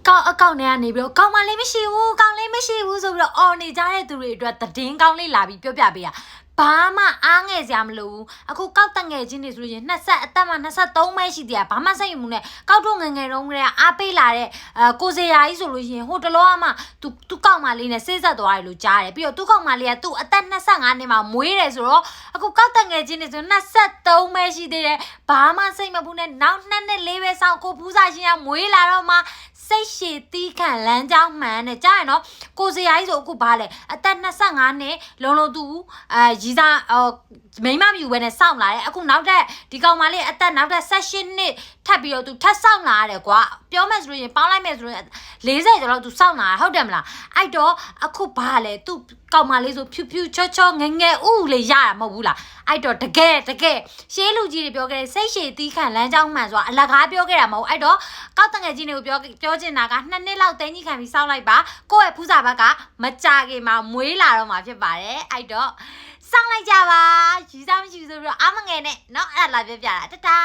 ကောက်အကောက်နဲ့ကနေပြီးတော့ကောင်းမလေးမရှိဘူးကောင်းလေးမရှိဘူးဆိုပြီးတော့အော်နေကြတဲ့သူတွေအတွက်သတင်းကောင်းလေးလာပြီးပြောပြပေးရဘာမှအားငယ်စရာမလိုဘူးအခုကောက်တငယ်ချင်းတွေဆိုလို့ရှိရင်20အသက်မှ23ပဲရှိသေးတယ်ဘာမှစိတ်မှုနဲ့ကောက်တော့ငငယ်တုန်းကအားပေးလာတဲ့ကိုစေရာကြီးဆိုလို့ရှိရင်ဟိုတလောကမှသူကောက်မလေးနဲ့ဆေးဆက်သွားတယ်လို့ကြားတယ်ပြီးတော့သူကောက်မလေးကသူ့အသက်25နှစ်မှာမွေးတယ်ဆိုတော့အခုကောက်တငယ်ချင်းတွေဆို23ပဲရှိသေးတယ်ဘာမှစိတ်မပူနဲ့နောက်2နှစ်4ပဲစောင့်ကိုဖူးစာရှင်ကမွေးလာတော့မှစိတ်ရှည်တီးခံလမ်းကြောင်းမှန်နဲ့ကြားရနော်ကိုစေရာကြီးဆိုအခုဘာလဲအသက်25နှစ်လုံးသူရီးစားမိမမြူပဲနဲ့စောင့်လာတယ်အခုနောက်ထပ်ဒီကောင်မလေးအသက်နောက်ထပ်16နှစ်ထပ်ပြီးတော့သူထပ်စောင့်လာရတယ်ကွာပြောမယ်ဆိုရင်ပေါင်းလိုက်မယ်ဆိုရင်40ကျော်လောက်သူစောင့်လာဟုတ်တယ်မလားအဲ့တော့အခုဘာလဲသူကောင်မလေးဆိုဖြူဖြူချောချောငငယ်ဥလေးရတာမဟုတ်ဘူးလားအဲ့တော့တကယ်ရှေးလူကြီးတွေပြောခဲ့တဲ့စိတ်ရှည်တီးခံလမ်းကြောင်းမှန်ဆိုတာအလကားပြောခဲ့တာမဟုတ်အဲ့တော့ကောက်တငယ်ကြီးတွေကိုပြောချင်တာက2နှစ်လောက်တင်းကြီးခံပြီးစောင့်လိုက်ပါကိုယ့်ရဲ့ဖူးစာဘက်ကမကြခင်မှာမွေးလာတော့မှာဖြစ်ပါတယ်အဲ့တော့စောင့်လိုက်ကြပါယူစားမရှိဘူးဆိုပြီးတော့အားမငယ်နဲ့เนาะအဲ့ဒါလာပြပြတာတတာ